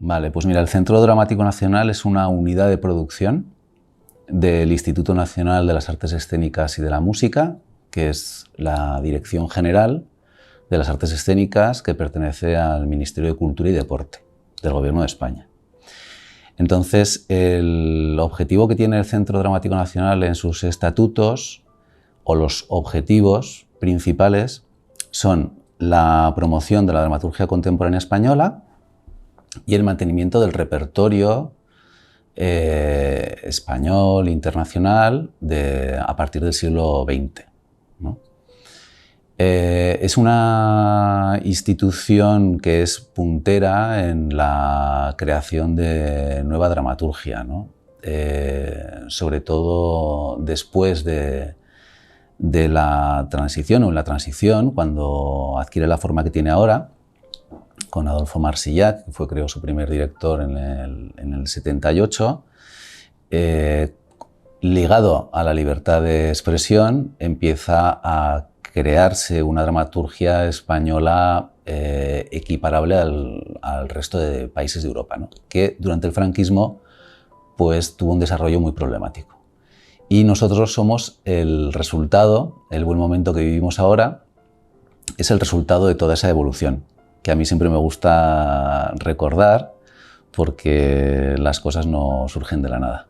Vale, pues mira, el Centro Dramático Nacional es una unidad de producción del Instituto Nacional de las Artes Escénicas y de la Música, que es la Dirección General de las Artes Escénicas que pertenece al Ministerio de Cultura y Deporte del Gobierno de España. Entonces, el objetivo que tiene el Centro Dramático Nacional en sus estatutos, o los objetivos principales, son la promoción de la dramaturgia contemporánea española y el mantenimiento del repertorio español, internacional, a partir del siglo XX, ¿no? Es una institución que es puntera en la creación de nueva dramaturgia, ¿no? Sobre todo después de la transición, o en la transición, cuando adquiere la forma que tiene ahora, con Adolfo Marsillac, que fue, creo, su primer director en el 78, ligado a la libertad de expresión, empieza a crearse una dramaturgia española equiparable al resto de países de Europa, ¿no? Que durante el franquismo pues, tuvo un desarrollo muy problemático. Y nosotros somos el resultado, el buen momento que vivimos ahora, es el resultado de toda esa evolución, que a mí siempre me gusta recordar porque las cosas no surgen de la nada.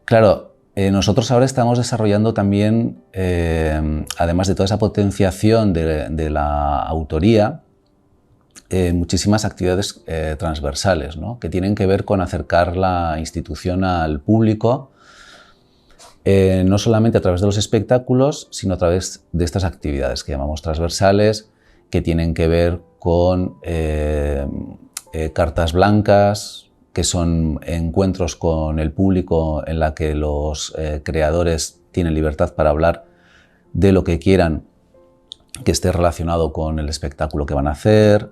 Claro, nosotros ahora estamos desarrollando también, además de toda esa potenciación de la autoría, muchísimas actividades transversales, ¿no? Que tienen que ver con acercar la institución al público, no solamente a través de los espectáculos, sino a través de estas actividades que llamamos transversales, que tienen que ver con cartas blancas, que son encuentros con el público en la que los creadores tienen libertad para hablar de lo que quieran que esté relacionado con el espectáculo que van a hacer,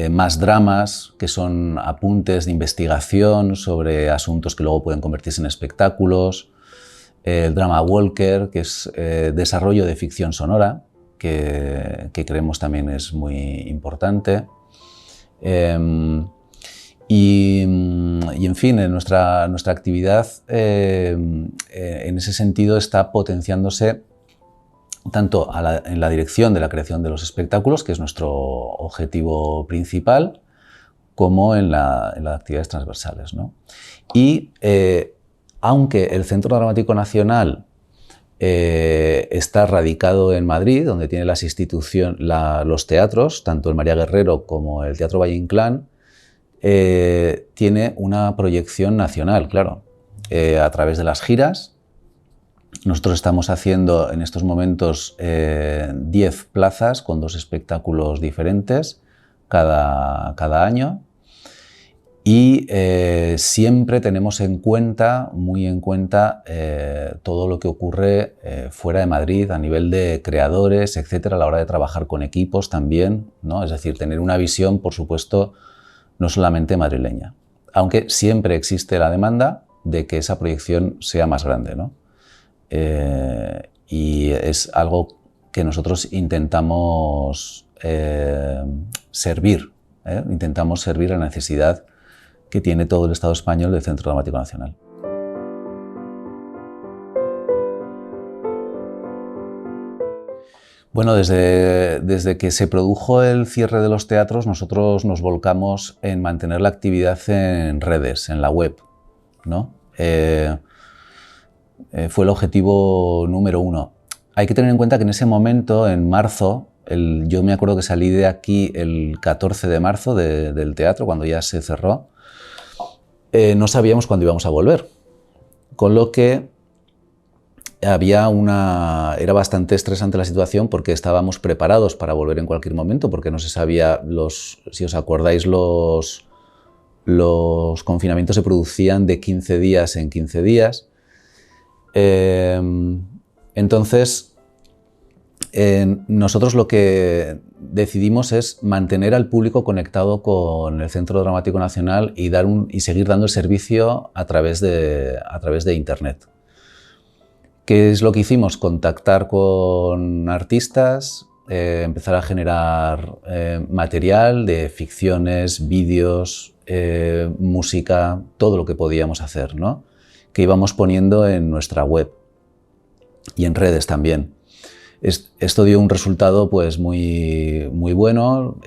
más dramas, que son apuntes de investigación sobre asuntos que luego pueden convertirse en espectáculos, el drama walker, que es desarrollo de ficción sonora, que creemos también es muy importante. Y en fin, nuestra actividad en ese sentido está potenciándose tanto en la dirección de la creación de los espectáculos, que es nuestro objetivo principal, como en las actividades transversales, ¿no? Y aunque el Centro Dramático Nacional está radicado en Madrid, donde tiene los teatros, tanto el María Guerrero como el Teatro Valle Inclán, tiene una proyección nacional, claro, a través de las giras. Nosotros estamos haciendo en estos momentos 10 plazas con 2 espectáculos diferentes cada año, y siempre tenemos muy en cuenta todo lo que ocurre fuera de Madrid a nivel de creadores, etcétera, a la hora de trabajar con equipos también, ¿no? Es decir, tener una visión, por supuesto, no solamente madrileña, aunque siempre existe la demanda de que esa proyección sea más grande, ¿no? Y es algo que nosotros intentamos servir, intentamos servir a la necesidad que tiene todo el Estado español del Centro Dramático Nacional. Bueno, desde que se produjo el cierre de los teatros, nosotros nos volcamos en mantener la actividad en redes, en la web, ¿no? Fue el objetivo número 1. Hay que tener en cuenta que en ese momento, en marzo, yo me acuerdo que salí de aquí el 14 de marzo del teatro, cuando ya se cerró, no sabíamos cuándo íbamos a volver, con lo que era bastante estresante la situación porque estábamos preparados para volver en cualquier momento, porque no se sabía, si os acordáis, los confinamientos se producían de 15 días en 15 días. Entonces, nosotros lo que decidimos es mantener al público conectado con el Centro Dramático Nacional y seguir dando el servicio a través de Internet. ¿Qué es lo que hicimos? Contactar con artistas empezar a generar material de ficciones, vídeos, música, todo lo que podíamos hacer, ¿no? Que íbamos poniendo en nuestra web y en redes también. Esto dio un resultado pues, muy bueno.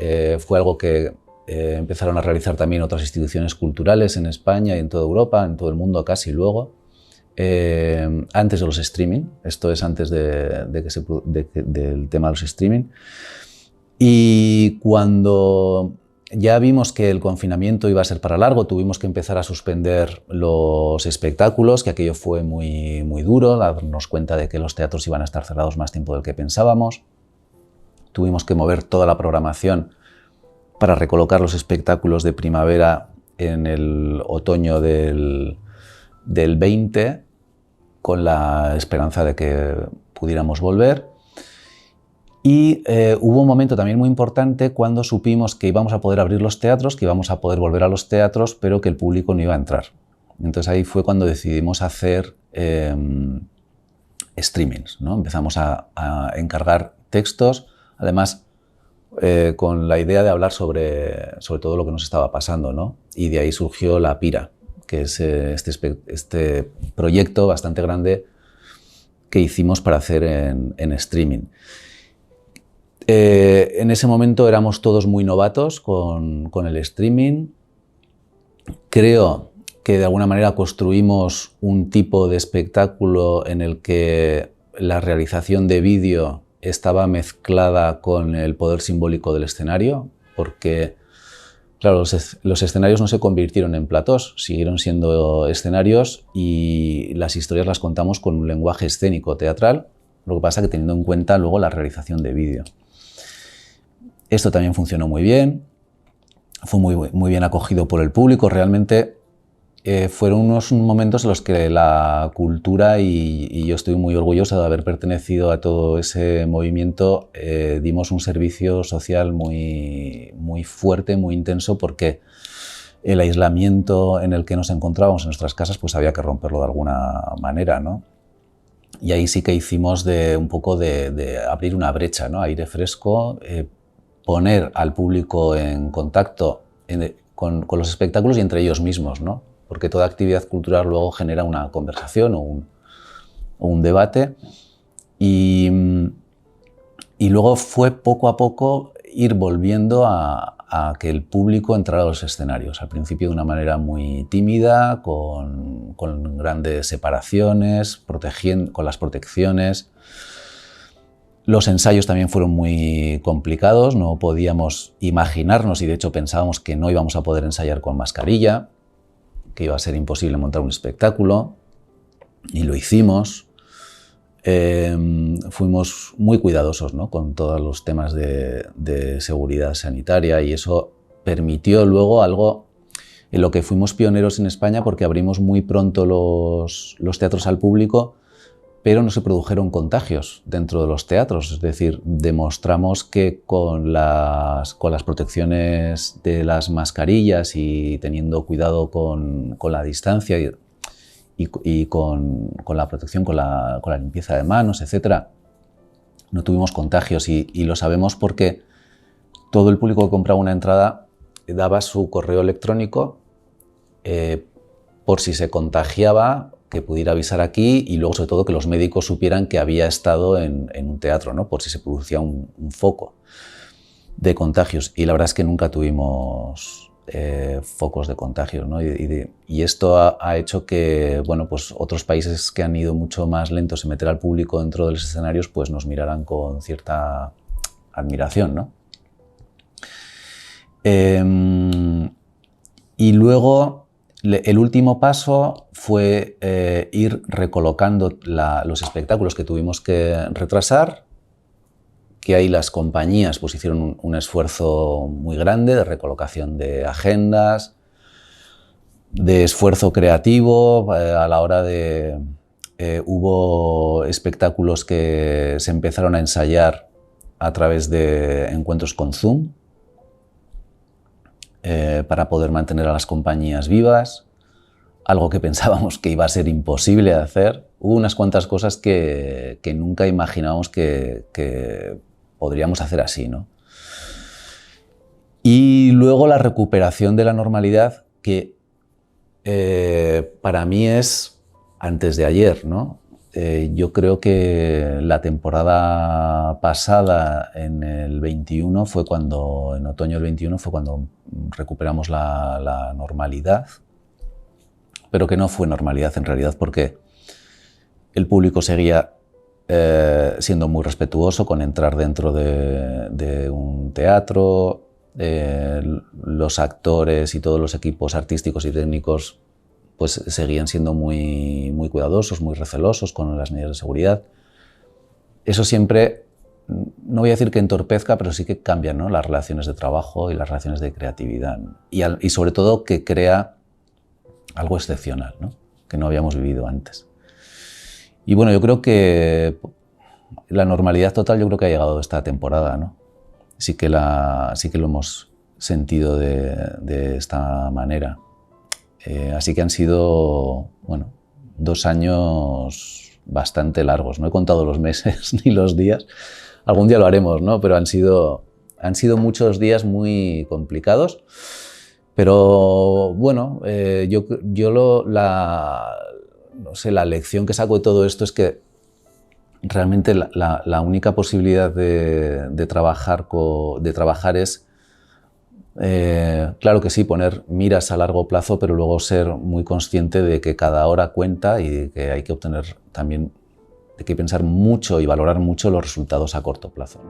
Fue algo que empezaron a realizar también otras instituciones culturales en España y en toda Europa, en todo el mundo casi luego. Antes de los streaming, esto es antes del tema de los streaming. Y cuando ya vimos que el confinamiento iba a ser para largo, tuvimos que empezar a suspender los espectáculos, que aquello fue muy duro, darnos cuenta de que los teatros iban a estar cerrados más tiempo del que pensábamos. Tuvimos que mover toda la programación para recolocar los espectáculos de primavera en el otoño del 20, con la esperanza de que pudiéramos volver. Y hubo un momento también muy importante cuando supimos que íbamos a poder abrir los teatros, que íbamos a poder volver a los teatros, pero que el público no iba a entrar. Entonces ahí fue cuando decidimos hacer streamings, ¿no? Empezamos a encargar textos, además con la idea de hablar sobre todo lo que nos estaba pasando, ¿no? Y de ahí surgió La Pira, que es este proyecto bastante grande que hicimos para hacer en streaming. En ese momento éramos todos muy novatos con el streaming. Creo que de alguna manera construimos un tipo de espectáculo en el que la realización de vídeo estaba mezclada con el poder simbólico del escenario, porque claro, los escenarios no se convirtieron en platós, siguieron siendo escenarios y las historias las contamos con un lenguaje escénico teatral, lo que pasa que teniendo en cuenta luego la realización de vídeo. Esto también funcionó muy bien, fue muy bien acogido por el público. Realmente fueron unos momentos en los que la cultura, y yo estoy muy orgulloso de haber pertenecido a todo ese movimiento, dimos un servicio social muy fuerte, muy intenso, porque el aislamiento en el que nos encontrábamos en nuestras casas pues había que romperlo de alguna manera, ¿no? Y ahí sí que hicimos un poco de abrir una brecha, ¿no? Aire fresco, poner al público en contacto con los espectáculos y entre ellos mismos, ¿no? Porque toda actividad cultural luego genera una conversación o un debate. Y luego fue poco a poco ir volviendo a que el público entrara a los escenarios. Al principio de una manera muy tímida, con grandes separaciones, con las protecciones. Los ensayos también fueron muy complicados, no podíamos imaginarnos, y de hecho pensábamos que no íbamos a poder ensayar con mascarilla, que iba a ser imposible montar un espectáculo, y lo hicimos. Fuimos muy cuidadosos, ¿no? Con todos los temas de seguridad sanitaria, y eso permitió luego algo en lo que fuimos pioneros en España, porque abrimos muy pronto los teatros al público, pero no se produjeron contagios dentro de los teatros. Es decir, demostramos que con las protecciones de las mascarillas y teniendo cuidado con la distancia y con la protección, con la limpieza de manos, etc., no tuvimos contagios. Y lo sabemos porque todo el público que compraba una entrada daba su correo electrónico por si se contagiaba, que pudiera avisar aquí, y luego sobre todo que los médicos supieran que había estado en un teatro, ¿no? Por si se producía un foco de contagios. Y la verdad es que nunca tuvimos focos de contagios, ¿no? Y esto ha hecho que, bueno, pues otros países que han ido mucho más lentos en meter al público dentro de los escenarios pues nos miraran con cierta admiración, ¿no? Y luego el último paso fue ir recolocando los espectáculos que tuvimos que retrasar, que ahí las compañías pues hicieron un esfuerzo muy grande de recolocación de agendas, de esfuerzo creativo a la hora de... hubo espectáculos que se empezaron a ensayar a través de encuentros con Zoom, para poder mantener a las compañías vivas, algo que pensábamos que iba a ser imposible de hacer. Hubo unas cuantas cosas que nunca imaginábamos que podríamos hacer así, ¿no? Y luego la recuperación de la normalidad, que para mí es antes de ayer, ¿no? Yo creo que la temporada pasada, en el 21, en otoño del 21, fue cuando recuperamos la normalidad, pero que no fue normalidad en realidad, porque el público seguía siendo muy respetuoso con entrar dentro de un teatro. Los actores y todos los equipos artísticos y técnicos pues seguían siendo muy cuidadosos, muy recelosos con las medidas de seguridad. Eso siempre, no voy a decir que entorpezca, pero sí que cambian, ¿no?, las relaciones de trabajo y las relaciones de creatividad, ¿no? Y sobre todo que crea algo excepcional, ¿no?, que no habíamos vivido antes. Y bueno, yo creo que la normalidad total yo creo que ha llegado esta temporada, ¿no? Sí que lo hemos sentido de esta manera. Así que han sido, bueno, 2 años bastante largos. No he contado los meses ni los días. Algún día lo haremos, ¿no? Pero han sido muchos días muy complicados. Pero bueno, no sé, la lección que saco de todo esto es que realmente la única posibilidad de trabajar es, claro que sí, poner miras a largo plazo, pero luego ser muy consciente de que cada hora cuenta y de que hay que obtener también, hay que pensar mucho y valorar mucho los resultados a corto plazo.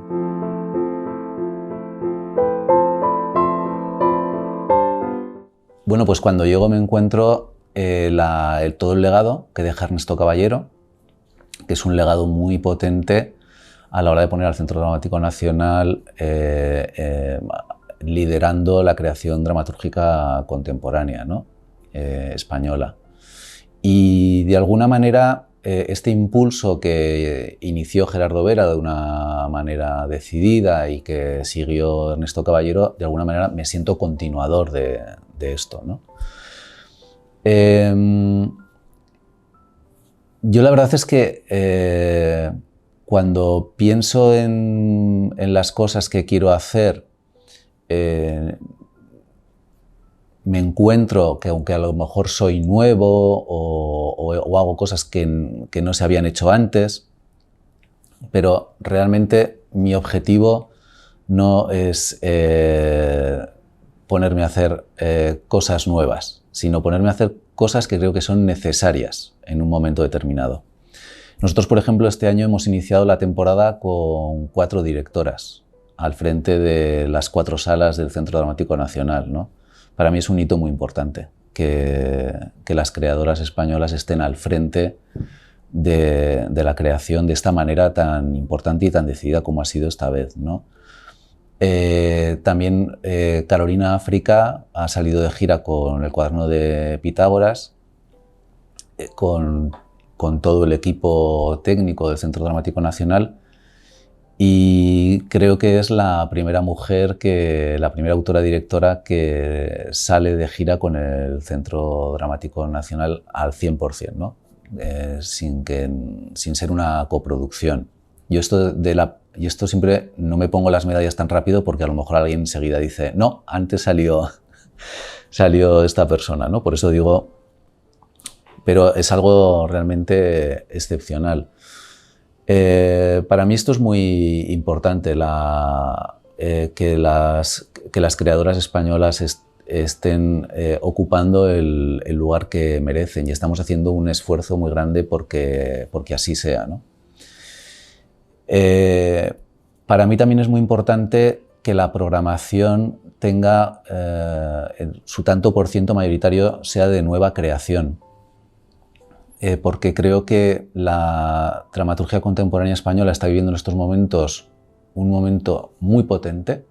Bueno, pues cuando llego me encuentro todo el legado que deja Ernesto Caballero, que es un legado muy potente a la hora de poner al Centro Dramático Nacional liderando la creación dramatúrgica contemporánea, ¿no?, española. Y de alguna manera este impulso que inició Gerardo Vera de una manera decidida y que siguió Ernesto Caballero, de alguna manera me siento continuador de esto, ¿no? Yo la verdad es que cuando pienso en las cosas que quiero hacer, me encuentro que aunque a lo mejor soy nuevo o hago cosas que no se habían hecho antes, pero realmente mi objetivo no es ponerme a hacer cosas nuevas, sino ponerme a hacer cosas que creo que son necesarias en un momento determinado. Nosotros, por ejemplo, este año hemos iniciado la temporada con 4 directoras al frente de las 4 salas del Centro Dramático Nacional, ¿no? Para mí es un hito muy importante que las creadoras españolas estén al frente de la creación de esta manera tan importante y tan decidida como ha sido esta vez, ¿no? También Carolina África ha salido de gira con el Cuaderno de Pitágoras, con todo el equipo técnico del Centro Dramático Nacional, y creo que es la primera autora directora que sale de gira con el Centro Dramático Nacional al 100%, ¿no? Sin ser una coproducción. Yo esto siempre no me pongo las medallas tan rápido porque a lo mejor alguien enseguida dice no, antes salió esta persona, ¿no? Por eso digo, pero es algo realmente excepcional. Para mí esto es muy importante, que las creadoras españolas estén ocupando el lugar que merecen, y estamos haciendo un esfuerzo muy grande porque así sea, ¿no? Para mí también es muy importante que la programación tenga su tanto por ciento mayoritario sea de nueva creación, porque creo que la dramaturgia contemporánea española está viviendo en estos momentos un momento muy potente,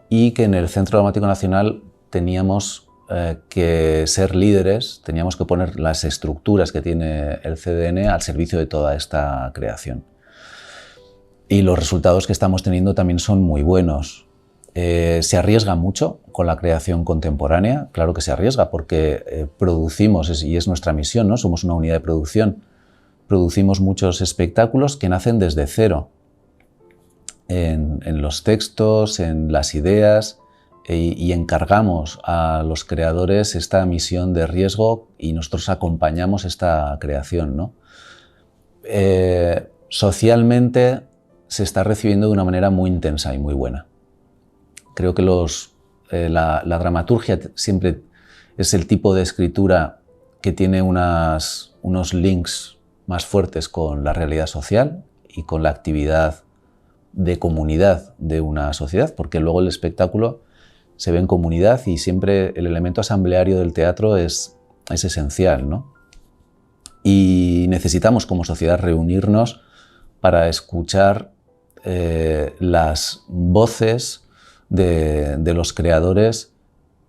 y que en el Centro Dramático Nacional teníamos que ser líderes, teníamos que poner las estructuras que tiene el CDN al servicio de toda esta creación. Y los resultados que estamos teniendo también son muy buenos. Se arriesga mucho con la creación contemporánea, claro que se arriesga, porque producimos, y es nuestra misión, ¿no? Somos una unidad de producción, producimos muchos espectáculos que nacen desde cero. en los textos, en las ideas, y encargamos a los creadores esta misión de riesgo y nosotros acompañamos esta creación, ¿no? Socialmente se está recibiendo de una manera muy intensa y muy buena. Creo que la dramaturgia siempre es el tipo de escritura que tiene unos links más fuertes con la realidad social y con la actividad de comunidad de una sociedad, porque luego el espectáculo se ve en comunidad y siempre el elemento asambleario del teatro es esencial, ¿no? Y necesitamos como sociedad reunirnos para escuchar las voces de los creadores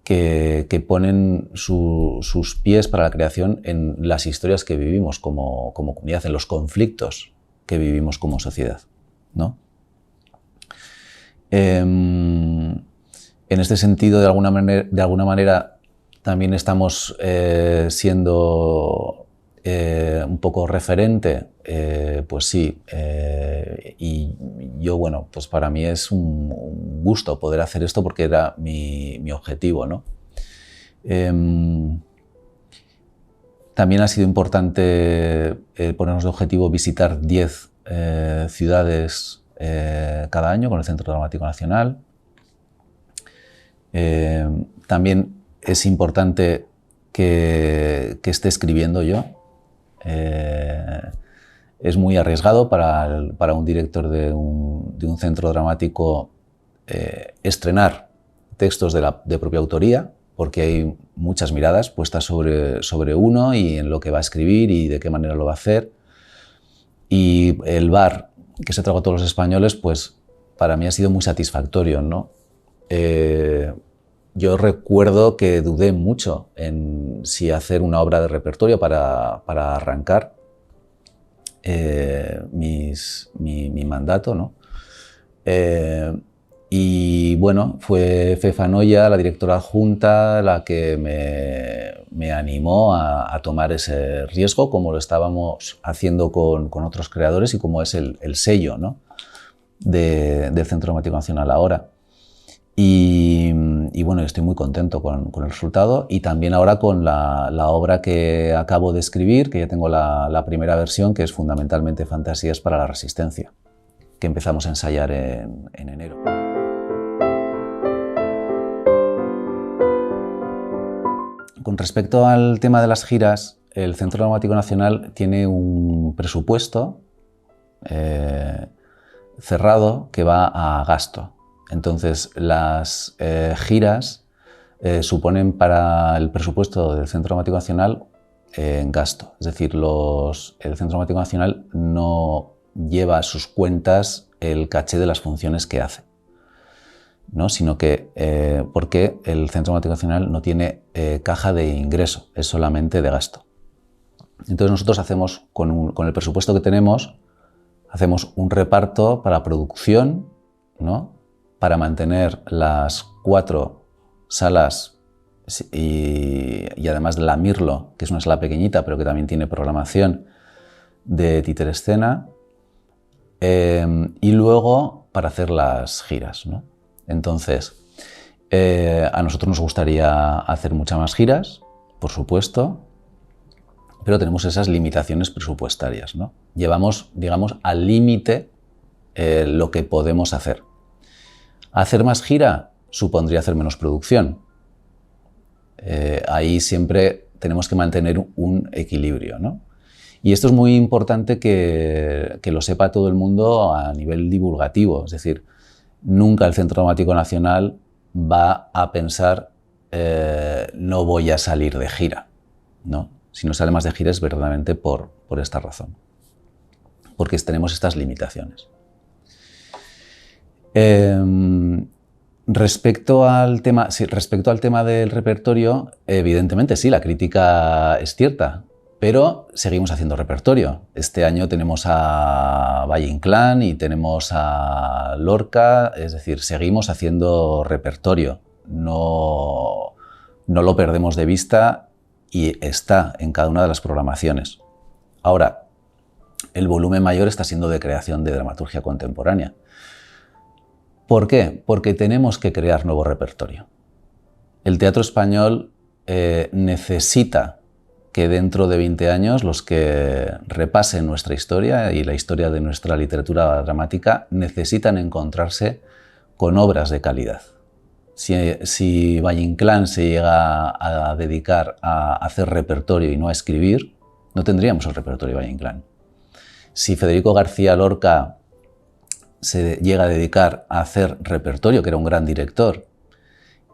que ponen sus pies para la creación en las historias que vivimos como comunidad, en los conflictos que vivimos como sociedad, ¿no? En este sentido, de alguna manera también estamos siendo un poco referente, pues sí, y yo, bueno, pues para mí es un gusto poder hacer esto porque era mi objetivo, ¿no? También ha sido importante ponernos de objetivo visitar 10 ciudades cada año con el Centro Dramático Nacional. También es importante que esté escribiendo yo. Es muy arriesgado para un director de un centro dramático estrenar textos de propia autoría, porque hay muchas miradas puestas sobre uno y en lo que va a escribir y de qué manera lo va a hacer. Y el bar que se tragó a todos los españoles, pues para mí ha sido muy satisfactorio, ¿no? Yo recuerdo que dudé mucho en si hacer una obra de repertorio para arrancar mi mandato, ¿no? Y bueno, fue Fefa Noya, la directora adjunta, la que me animó a tomar ese riesgo, como lo estábamos haciendo con otros creadores y como es el sello, ¿no? del Centro Dramático Nacional ahora. Y bueno, estoy muy contento con el resultado y también ahora con la obra que acabo de escribir, que ya tengo la primera versión, que es fundamentalmente Fantasías para la Resistencia, que empezamos a ensayar en enero. Con respecto al tema de las giras, el Centro Dramático Nacional tiene un presupuesto cerrado que va a gasto. Entonces, las giras suponen para el presupuesto del Centro Dramático Nacional gasto. Es decir, el Centro Dramático Nacional no lleva a sus cuentas el caché de las funciones que hace, ¿no? Sino que porque el Centro Dramático Nacional no tiene caja de ingreso, es solamente de gasto. Entonces nosotros hacemos, con el presupuesto que tenemos, hacemos un reparto para producción, ¿no? Para mantener las 4 salas y además de la Mirlo, que es una sala pequeñita pero que también tiene programación de títere escena, y luego para hacer las giras, ¿no? Entonces, a nosotros nos gustaría hacer muchas más giras, por supuesto, pero tenemos esas limitaciones presupuestarias, ¿no? Llevamos, digamos, al límite lo que podemos hacer. Hacer más gira supondría hacer menos producción. Ahí siempre tenemos que mantener un equilibrio, ¿no? Y esto es muy importante que lo sepa todo el mundo a nivel divulgativo. Es decir, nunca el Centro Dramático Nacional va a pensar no voy a salir de gira, ¿no? Si no sale más de gira es verdaderamente por esta razón, porque tenemos estas limitaciones. Respecto al tema del repertorio, evidentemente sí, la crítica es cierta, pero seguimos haciendo repertorio. Este año tenemos a Valle Inclán y tenemos a Lorca, es decir, seguimos haciendo repertorio. No lo perdemos de vista y está en cada una de las programaciones. Ahora, el volumen mayor está siendo de creación de dramaturgia contemporánea. ¿Por qué? Porque tenemos que crear nuevo repertorio. El teatro español necesita que dentro de 20 años los que repasen nuestra historia y la historia de nuestra literatura dramática necesitan encontrarse con obras de calidad. Si Valle Inclán se llega a dedicar a hacer repertorio y no a escribir, no tendríamos el repertorio de Valle Inclán. Si Federico García Lorca se llega a dedicar a hacer repertorio, que era un gran director,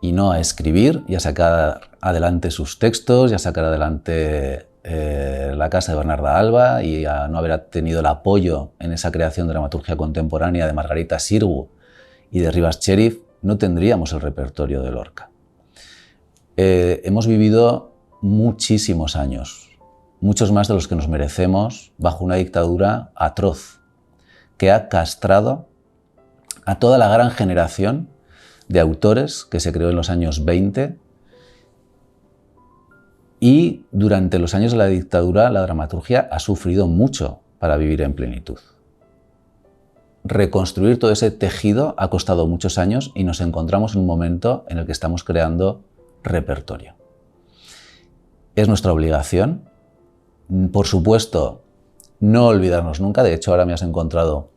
y no a escribir y a sacar adelante sus textos y a sacar adelante La casa de Bernarda Alba y a no haber tenido el apoyo en esa creación de dramaturgia contemporánea de Margarita Xirgu y de Rivas Cherif, no tendríamos el repertorio de Lorca. Hemos vivido muchísimos años, muchos más de los que nos merecemos, bajo una dictadura atroz que ha castrado a toda la gran generación de autores que se creó en los años 20 y durante los años de la dictadura la dramaturgia ha sufrido mucho para vivir en plenitud. Reconstruir todo ese tejido ha costado muchos años y nos encontramos en un momento en el que estamos creando repertorio. Es nuestra obligación, por supuesto, no olvidarnos nunca. De hecho, ahora me has encontrado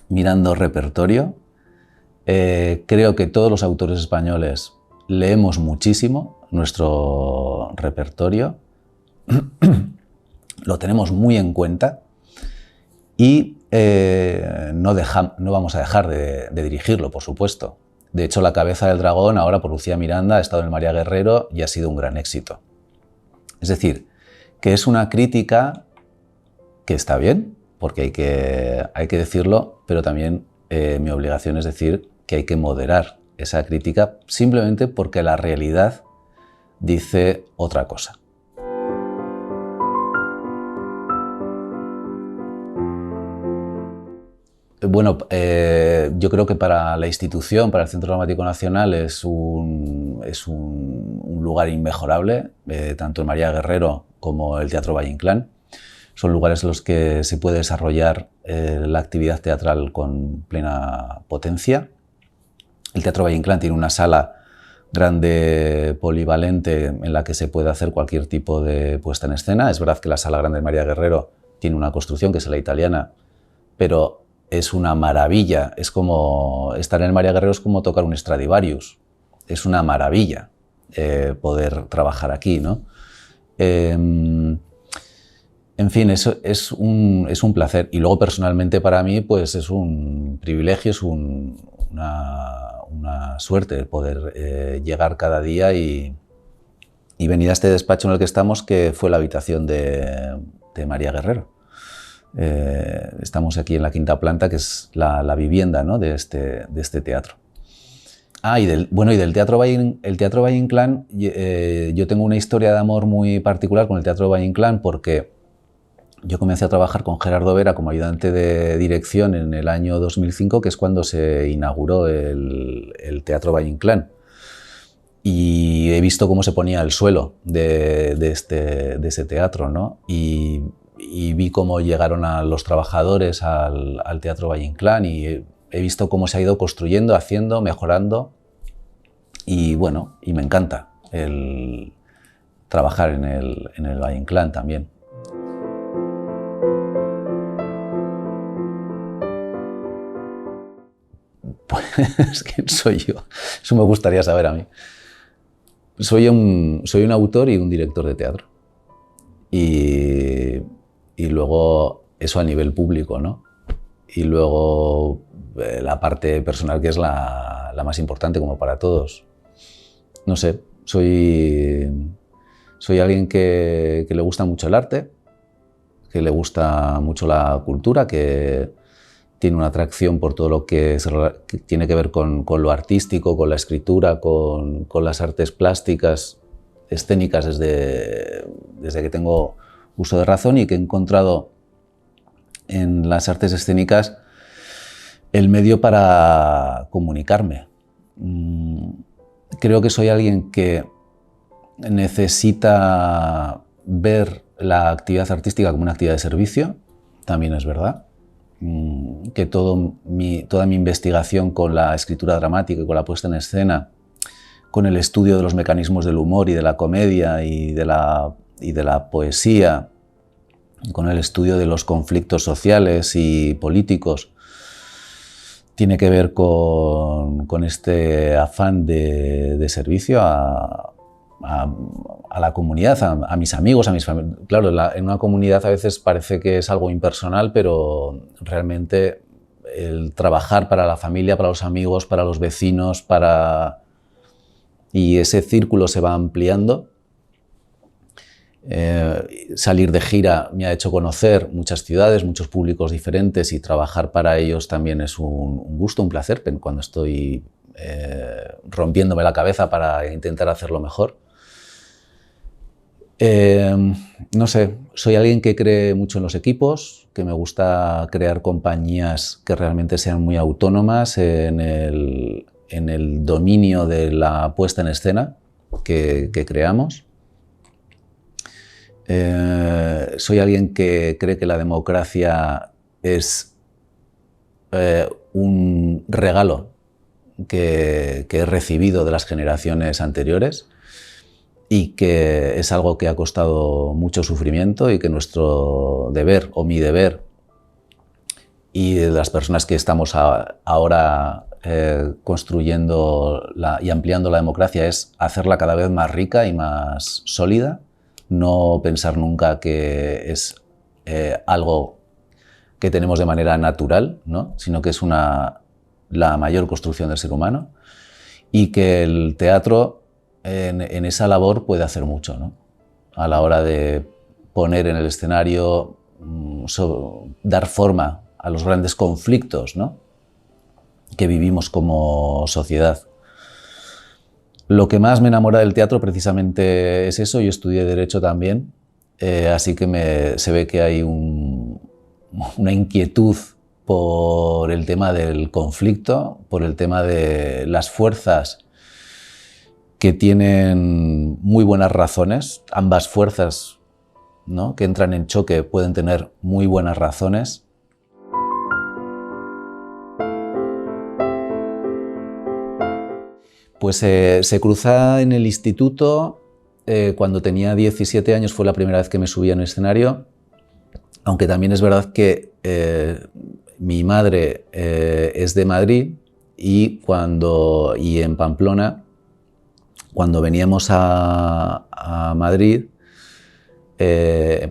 mirando repertorio. Creo que todos los autores españoles leemos muchísimo nuestro repertorio, lo tenemos muy en cuenta y no vamos a dejar de dirigirlo, por supuesto. De hecho, La cabeza del dragón, ahora por Lucía Miranda, ha estado en el María Guerrero y ha sido un gran éxito. Es decir, que es una crítica que está bien, porque hay que decirlo, pero también mi obligación es decir que hay que moderar esa crítica simplemente porque la realidad dice otra cosa. Bueno, yo creo que para la institución, para el Centro Dramático Nacional, es un lugar inmejorable, tanto el María Guerrero como el Teatro Valle Inclán. Son lugares en los que se puede desarrollar la actividad teatral con plena potencia. El Teatro Valle Inclán tiene una sala grande, polivalente, en la que se puede hacer cualquier tipo de puesta en escena. Es verdad que la sala grande de María Guerrero tiene una construcción, que es la italiana, pero es una maravilla. Es como estar en el María Guerrero, es como tocar un Stradivarius. Es una maravilla poder trabajar aquí, ¿no? En fin, eso es un placer. Y luego, personalmente, para mí, pues es un privilegio, es una suerte poder llegar cada día y venir a este despacho en el que estamos, que fue la habitación de María Guerrero. Estamos aquí en la quinta planta, que es la vivienda, ¿no?, de este teatro. Y del Teatro Valle Inclán, yo tengo una historia de amor muy particular con el Teatro Valle Inclán, porque yo comencé a trabajar con Gerardo Vera como ayudante de dirección en el año 2005, que es cuando se inauguró el Teatro Valle Inclán. Y he visto cómo se ponía el suelo de ese teatro, ¿no? Y vi cómo llegaron los trabajadores al Teatro Valle Inclán y he visto cómo se ha ido construyendo, haciendo, mejorando. Y bueno, y me encanta el trabajar en el Valle Inclán también. Pues, ¿quién soy yo? Eso me gustaría saber a mí. Soy un autor y un director de teatro. Y luego eso a nivel público, ¿no? Y luego la parte personal, que es la más importante, como para todos. No sé, soy alguien que le gusta mucho el arte, que le gusta mucho la cultura, que tiene una atracción por todo lo que tiene que ver con lo artístico, con la escritura, con las artes plásticas, escénicas, desde que tengo uso de razón, y que he encontrado en las artes escénicas el medio para comunicarme. Creo que soy alguien que necesita ver la actividad artística como una actividad de servicio, también es verdad. que toda mi investigación con la escritura dramática y con la puesta en escena, con el estudio de los mecanismos del humor y de la comedia y de la poesía, con el estudio de los conflictos sociales y políticos, tiene que ver con este afán de servicio a la comunidad, a mis amigos, a mis familias. Claro, en una comunidad a veces parece que es algo impersonal, pero realmente el trabajar para la familia, para los amigos, para los vecinos, y ese círculo se va ampliando. Salir de gira me ha hecho conocer muchas ciudades, muchos públicos diferentes, y trabajar para ellos también es un gusto, un placer, cuando estoy rompiéndome la cabeza para intentar hacerlo mejor. No sé, soy alguien que cree mucho en los equipos, que me gusta crear compañías que realmente sean muy autónomas en el dominio de la puesta en escena que creamos. Soy alguien que cree que la democracia es un regalo que he recibido de las generaciones anteriores y que es algo que ha costado mucho sufrimiento, y que nuestro deber, o mi deber, y de las personas que estamos ahora construyendo y ampliando la democracia, es hacerla cada vez más rica y más sólida. No pensar nunca que es algo que tenemos de manera natural, ¿no? Sino que es la mayor construcción del ser humano, y que el teatro en esa labor puede hacer mucho, ¿no? A la hora de poner en el escenario, dar forma a los grandes conflictos, ¿no?, que vivimos como sociedad. Lo que más me enamora del teatro precisamente es eso. Yo estudié Derecho también, así que se ve que hay una inquietud por el tema del conflicto, por el tema de las fuerzas que tienen muy buenas razones. Ambas fuerzas, ¿no?, que entran en choque pueden tener muy buenas razones. Pues se cruza en el instituto. Cuando tenía 17 años fue la primera vez que me subí a un escenario, aunque también es verdad que mi madre es de Madrid, y en Pamplona, cuando veníamos a Madrid,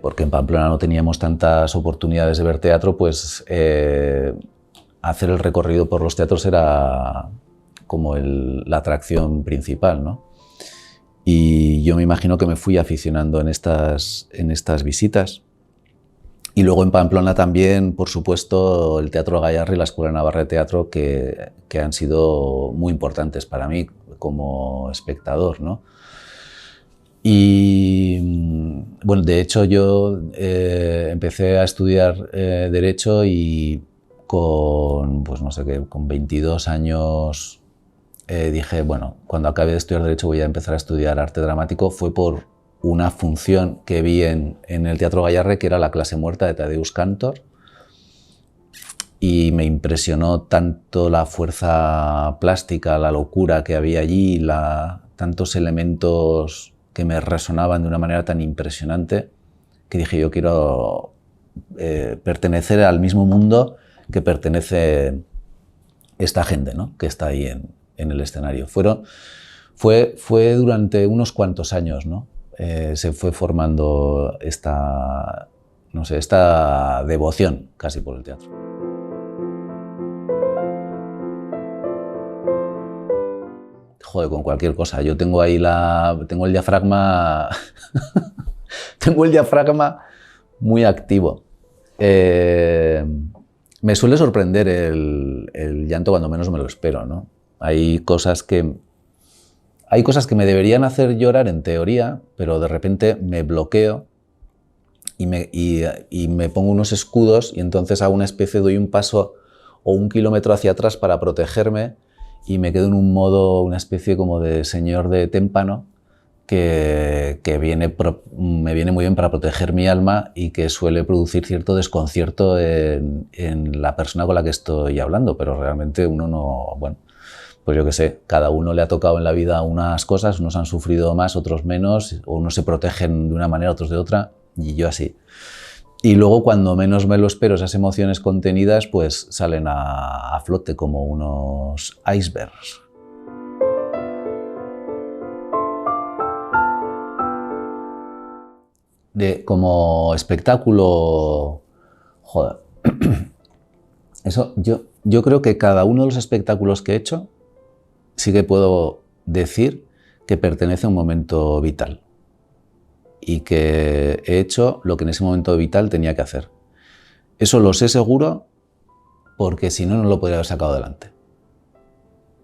porque en Pamplona no teníamos tantas oportunidades de ver teatro, pues hacer el recorrido por los teatros era como la atracción principal, ¿no? Y yo me imagino que me fui aficionando en estas visitas. Y luego en Pamplona también, por supuesto, el Teatro Gayarre y la Escuela Navarra de Teatro, que han sido muy importantes para mí como espectador, ¿no? Y bueno, de hecho yo empecé a estudiar Derecho, y pues no sé qué, con 22 años dije, bueno, cuando acabe de estudiar Derecho voy a empezar a estudiar Arte Dramático. Fue por una función que vi en el Teatro Gayarre, que era La clase muerta de Tadeusz Kantor, y me impresionó tanto la fuerza plástica, la locura que había allí, tantos elementos que me resonaban de una manera tan impresionante, que dije, yo quiero pertenecer al mismo mundo que pertenece esta gente, ¿no?, que está ahí en el escenario. Fue durante unos cuantos años, ¿no? Se fue formando esta devoción casi por el teatro. Joder, con cualquier cosa. Yo tengo ahí tengo el diafragma tengo el diafragma muy activo. Me suele sorprender el llanto cuando menos me lo espero, ¿no? Hay cosas que me deberían hacer llorar en teoría, pero de repente me bloqueo y me pongo unos escudos, y entonces hago una especie, doy un paso o 1 kilómetro hacia atrás para protegerme, y me quedo en un modo, una especie como de señor de témpano, que me viene muy bien para proteger mi alma y que suele producir cierto desconcierto en la persona con la que estoy hablando, pero realmente uno no, bueno, pues yo qué sé, cada uno le ha tocado en la vida unas cosas, unos han sufrido más, otros menos, o unos se protegen de una manera, otros de otra, y yo así. Y luego, cuando menos me lo espero, esas emociones contenidas pues salen a flote como unos icebergs. Como espectáculo, joder, eso, yo creo que cada uno de los espectáculos que he hecho sí que puedo decir que pertenece a un momento vital y que he hecho lo que en ese momento vital tenía que hacer. Eso lo sé seguro porque si no, no lo podría haber sacado adelante.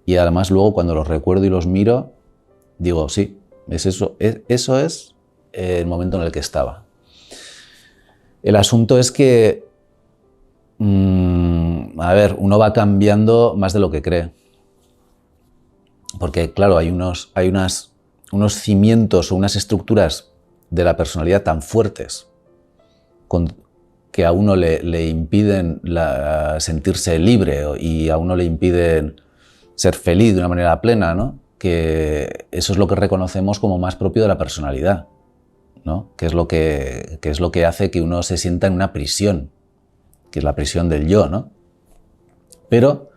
Y además luego cuando los recuerdo y los miro, digo, sí, eso es el momento en el que estaba. El asunto es que, a ver, uno va cambiando más de lo que cree. Porque, claro, hay unos cimientos o unas estructuras de la personalidad tan fuertes que a uno le impiden sentirse libre y a uno le impiden ser feliz de una manera plena, ¿no? Que eso es lo que reconocemos como más propio de la personalidad, ¿no? Que es lo que hace que uno se sienta en una prisión, que es la prisión del yo, ¿no? Pero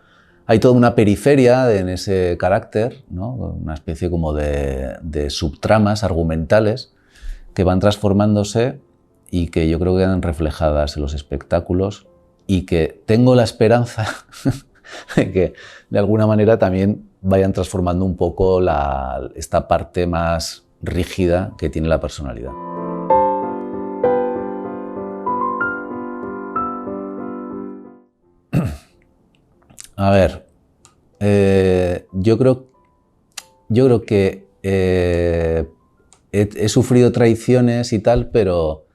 hay toda una periferia en ese carácter, ¿no? Una especie como de subtramas argumentales que van transformándose y que yo creo que quedan reflejadas en los espectáculos y que tengo la esperanza de que de alguna manera también vayan transformando un poco esta parte más rígida que tiene la personalidad. A ver, yo creo que he sufrido traiciones y tal, pero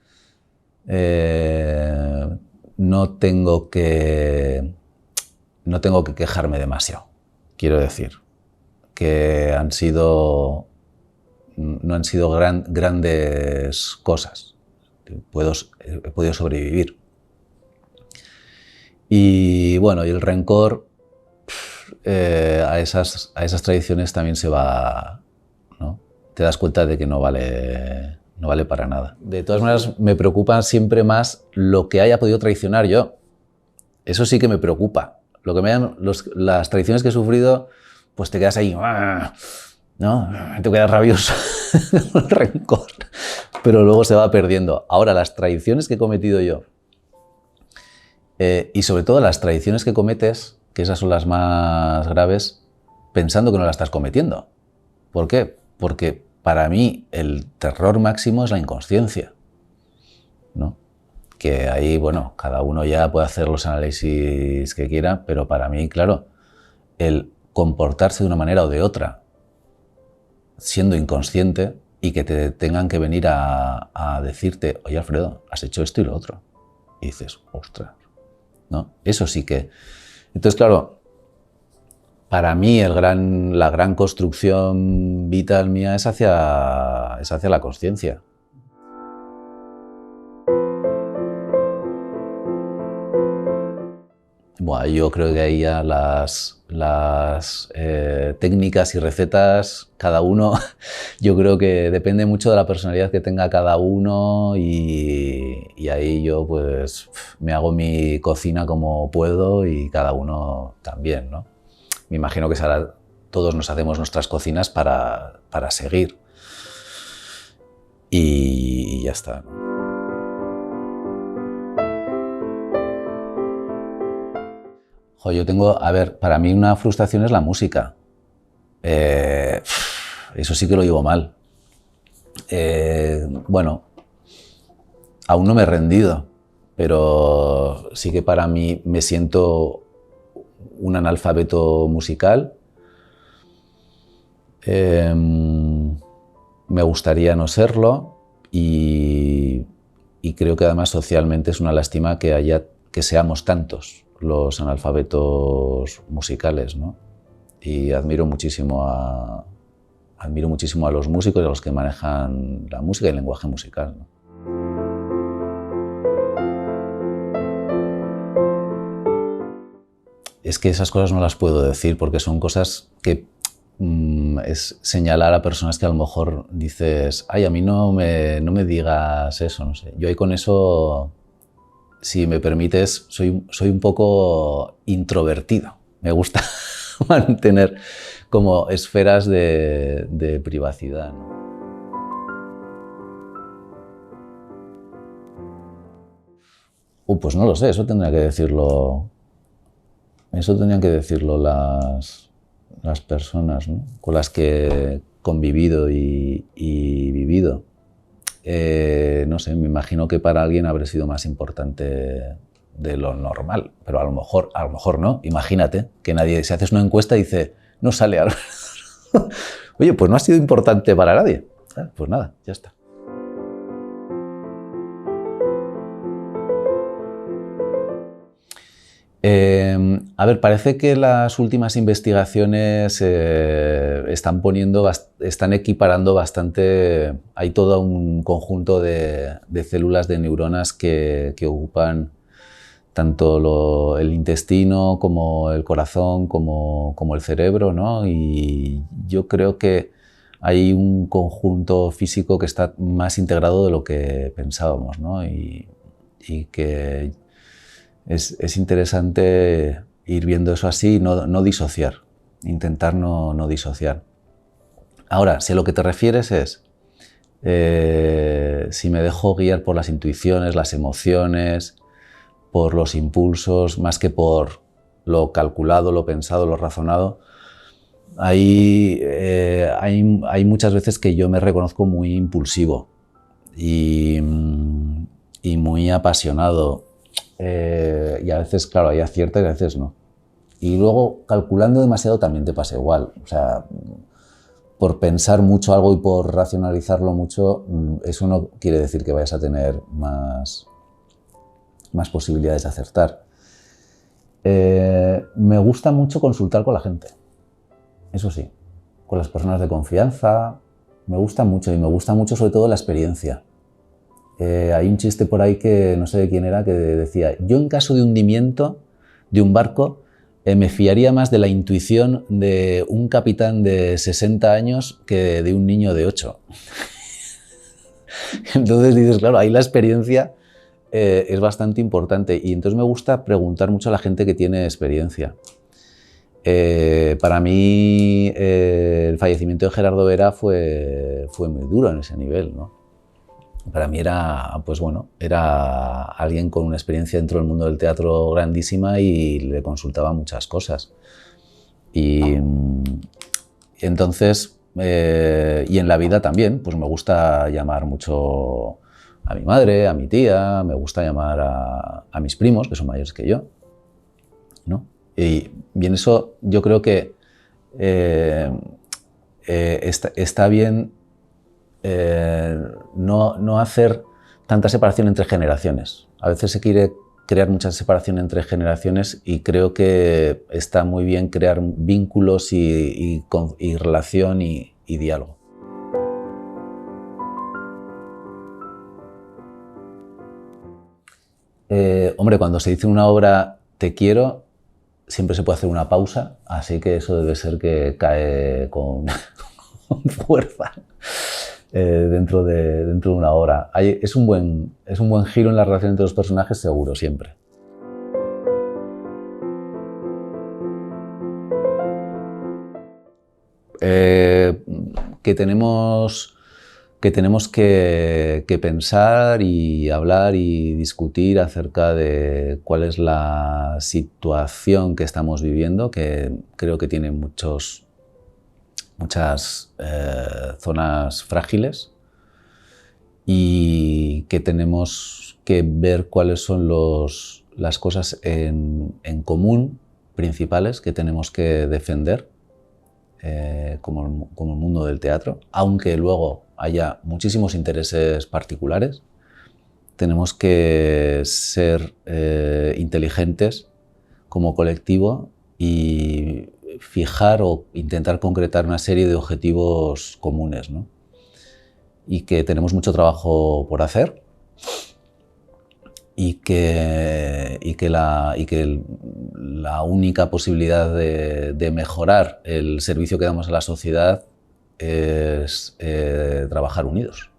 no tengo que quejarme demasiado. Quiero decir que no han sido grandes cosas. He podido sobrevivir. Y bueno, y el rencor a esas tradiciones también se va, ¿no? Te das cuenta de que no vale para nada. De todas maneras, me preocupa siempre más lo que haya podido traicionar yo. Eso sí que me preocupa. Las tradiciones que he sufrido, pues te quedas ahí, ¿no? Te quedas rabioso con el rencor, pero luego se va perdiendo. Ahora, las tradiciones que he cometido yo, y sobre todo las tradiciones que cometes, que esas son las más graves, pensando que no las estás cometiendo. ¿Por qué? Porque para mí el terror máximo es la inconsciencia, ¿no? Que ahí, bueno, cada uno ya puede hacer los análisis que quiera, pero para mí, claro, el comportarse de una manera o de otra, siendo inconsciente, y que te tengan que venir a decirte, oye, Alfredo, has hecho esto y lo otro. Y dices, ostras, ¿no? Eso sí que... Entonces, claro, para mí la gran construcción vital mía es hacia la consciencia. Bueno, yo creo que ahí ya las técnicas y recetas, cada uno, yo creo que depende mucho de la personalidad que tenga cada uno y ahí yo pues me hago mi cocina como puedo y cada uno también, ¿no? Me imagino que todos nos hacemos nuestras cocinas para seguir y ya está, ¿no? Yo tengo, a ver, para mí una frustración es la música. Eso sí que lo llevo mal. Bueno, aún no me he rendido, pero sí que para mí me siento un analfabeto musical. Me gustaría no serlo y creo que además socialmente es una lástima que seamos tantos los analfabetos musicales, ¿no? Y admiro muchísimo a admiro muchísimo a los músicos y a los que manejan la música y el lenguaje musical, ¿no? Es que esas cosas no las puedo decir porque son cosas que es señalar a personas que a lo mejor dices, ay, a mí no me digas eso, no sé. Yo ahí con eso, si me permites, soy un poco introvertido. Me gusta mantener como esferas de privacidad, ¿no? Pues no lo sé, eso tendría que decirlo. Eso tendrían que decirlo las personas, ¿no?, con las que he convivido y vivido. No sé, me imagino que para alguien habrá sido más importante de lo normal, pero a lo mejor no. Imagínate que nadie, si haces una encuesta y dice, no sale algo. Oye, pues no ha sido importante para nadie. Pues nada, ya está. A ver, parece que las últimas investigaciones están equiparando bastante. Hay todo un conjunto de células de neuronas que ocupan tanto el intestino como el corazón como el cerebro, ¿no? Y yo creo que hay un conjunto físico que está más integrado de lo que pensábamos, ¿no? Y que es interesante ir viendo eso así y no disociar, intentar no disociar. Ahora, si a lo que te refieres es si me dejo guiar por las intuiciones, las emociones, por los impulsos, más que por lo calculado, lo pensado, lo razonado, hay muchas veces que yo me reconozco muy impulsivo y muy apasionado. Y a veces, claro, hay acierto y a veces no. Y luego, calculando demasiado también te pasa igual. O sea, por pensar mucho algo y por racionalizarlo mucho, eso no quiere decir que vayas a tener más posibilidades de acertar. Me gusta mucho consultar con la gente. Eso sí, con las personas de confianza. Me gusta mucho y me gusta mucho sobre todo la experiencia. Hay un chiste por ahí que no sé de quién era que decía, yo en caso de hundimiento de un barco me fiaría más de la intuición de un capitán de 60 años que de un niño de 8. Entonces dices, claro, ahí la experiencia es bastante importante y entonces me gusta preguntar mucho a la gente que tiene experiencia. Para mí el fallecimiento de Gerardo Vera fue muy duro en ese nivel, ¿no? Para mí era, pues bueno, era alguien con una experiencia dentro del mundo del teatro grandísima y le consultaba muchas cosas. Y entonces, y en la vida también, pues me gusta llamar mucho a mi madre, a mi tía, me gusta llamar a mis primos, que son mayores que yo, ¿no? Y en eso yo creo que está bien no hacer tanta separación entre generaciones. A veces se quiere crear mucha separación entre generaciones y creo que está muy bien crear vínculos y relación y diálogo. Hombre, cuando se dice en una obra te quiero, siempre se puede hacer una pausa, así que eso debe ser que cae con fuerza. Dentro de una hora. Es un buen giro en la relación entre los personajes, seguro, siempre. Que tenemos que pensar y hablar y discutir acerca de cuál es la situación que estamos viviendo, que creo que tiene muchas zonas frágiles y que tenemos que ver cuáles son las cosas en común principales que tenemos que defender como el mundo del teatro, aunque luego haya muchísimos intereses particulares. Tenemos que ser inteligentes como colectivo y fijar o intentar concretar una serie de objetivos comunes, ¿no? Y que tenemos mucho trabajo por hacer y que la única posibilidad de mejorar el servicio que damos a la sociedad es trabajar unidos.